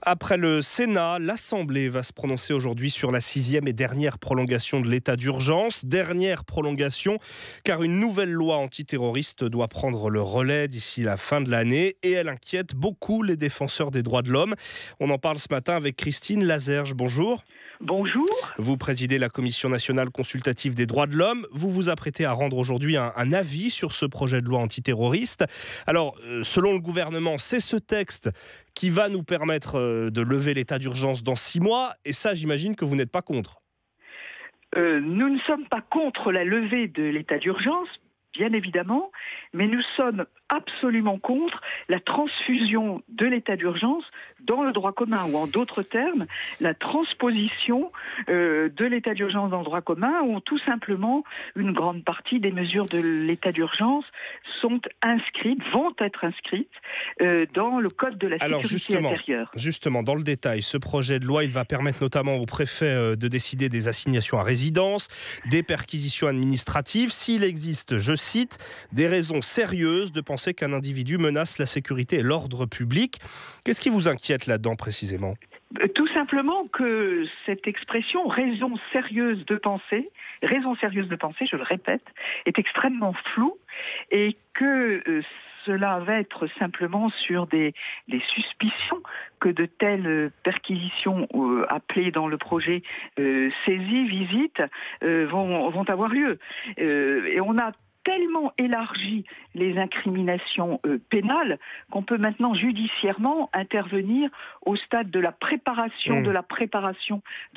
Après le Sénat, l'Assemblée va se prononcer aujourd'hui sur la 6e et dernière prolongation de l'état d'urgence. Dernière prolongation, car une nouvelle loi antiterroriste doit prendre le relais d'ici la fin de l'année et elle inquiète beaucoup les défenseurs des droits de l'homme. On en parle ce matin avec Christine Lazerge. Bonjour. Bonjour. Vous présidez la Commission nationale consultative des droits de l'homme. Vous vous apprêtez à rendre aujourd'hui un avis sur ce projet de loi antiterroriste. Alors, selon le gouvernement, c'est ce texte qui va nous permettre de lever l'état d'urgence dans 6 mois. Et ça, j'imagine que vous n'êtes pas contre. Nous ne sommes pas contre la levée de l'état d'urgence, bien évidemment, mais nous sommes absolument contre la transfusion de l'état d'urgence dans le droit commun, ou en d'autres termes, la transposition de l'état d'urgence dans le droit commun, où tout simplement une grande partie des mesures de l'état d'urgence vont être inscrites dans le code de la sécurité intérieure. Justement, dans le détail, ce projet de loi, il va permettre notamment au préfet de décider des assignations à résidence, des perquisitions administratives, s'il existe, je cite, des raisons sérieuses de penser qu'un individu menace la sécurité et l'ordre public. Qu'est-ce qui vous inquiète là-dedans précisément ? Tout simplement que cette expression raison sérieuse de penser, je le répète, est extrêmement floue et que cela va être simplement sur des suspicions que de telles perquisitions appelées dans le projet saisies, visites, vont avoir lieu. Et on a tellement élargi les incriminations pénales qu'on peut maintenant judiciairement intervenir au stade de la préparation de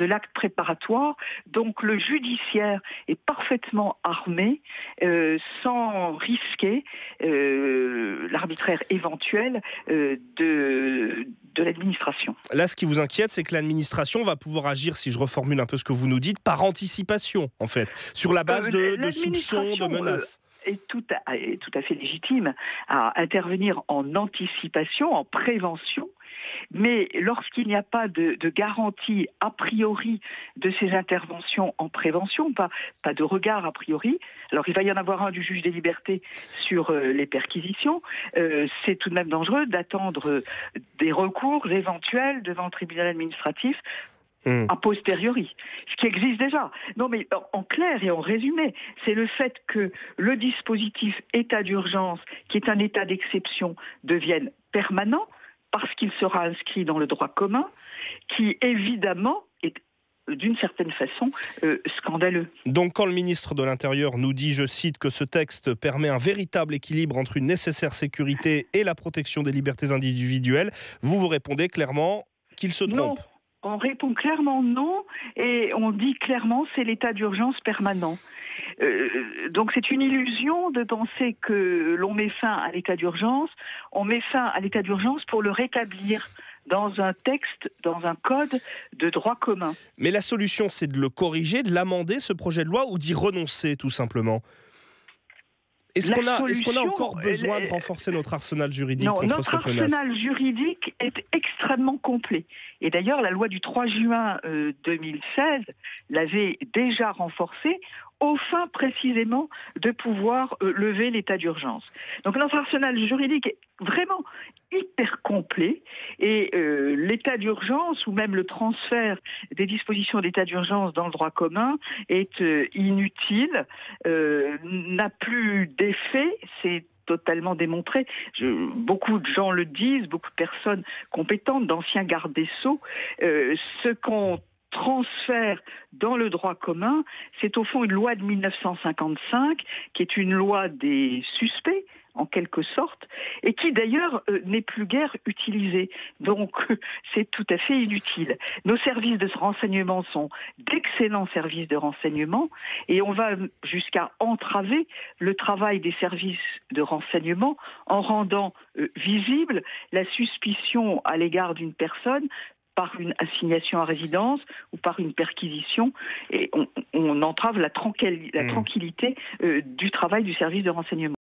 l'acte préparatoire. Donc le judiciaire est parfaitement armé sans risquer l'arbitraire éventuel de l'administration. Là, ce qui vous inquiète, c'est que l'administration va pouvoir agir, si je reformule un peu ce que vous nous dites, par anticipation, en fait, sur la base de soupçons, de menaces. Est tout à fait légitime à intervenir en anticipation, en prévention, mais lorsqu'il n'y a pas de garantie a priori de ces interventions en prévention, pas de regard a priori, alors il va y en avoir un du juge des libertés sur les perquisitions, c'est tout de même dangereux d'attendre des recours éventuels devant le tribunal administratif a posteriori, ce qui existe déjà. Non mais en clair et en résumé, c'est le fait que le dispositif état d'urgence, qui est un état d'exception, devienne permanent, parce qu'il sera inscrit dans le droit commun, qui évidemment est d'une certaine façon scandaleux. Donc quand le ministre de l'Intérieur nous dit, je cite, que ce texte permet un véritable équilibre entre une nécessaire sécurité et la protection des libertés individuelles, vous répondez clairement qu'il se trompe. Non. On répond clairement non et on dit clairement c'est l'état d'urgence permanent. Donc c'est une illusion de penser que l'on met fin à l'état d'urgence. On met fin à l'état d'urgence pour le rétablir dans un texte, dans un code de droit commun. Mais la solution, c'est de le corriger, de l'amender, ce projet de loi, ou d'y renoncer tout simplement ? Est-ce qu'on a encore besoin de renforcer notre arsenal juridique contre cette menace ? Notre arsenal juridique est extrêmement complet. Et d'ailleurs, la loi du 3 juin 2016 l'avait déjà renforcé au fin précisément de pouvoir lever l'état d'urgence. Donc notre arsenal juridique est vraiment hyper complet et l'état d'urgence ou même le transfert des dispositions d'état d'urgence dans le droit commun est inutile, n'a plus d'effet, c'est totalement démontré. Beaucoup de gens le disent, beaucoup de personnes compétentes, d'anciens gardes des Sceaux, ce qu'on transfert dans le droit commun, c'est au fond une loi de 1955 qui est une loi des suspects en quelque sorte, et qui d'ailleurs n'est plus guère utilisée. Donc c'est tout à fait inutile. Nos services de renseignement sont d'excellents services de renseignement, et on va jusqu'à entraver le travail des services de renseignement en rendant visible la suspicion à l'égard d'une personne par une assignation à résidence ou par une perquisition, et on entrave la tranquillité du travail du service de renseignement.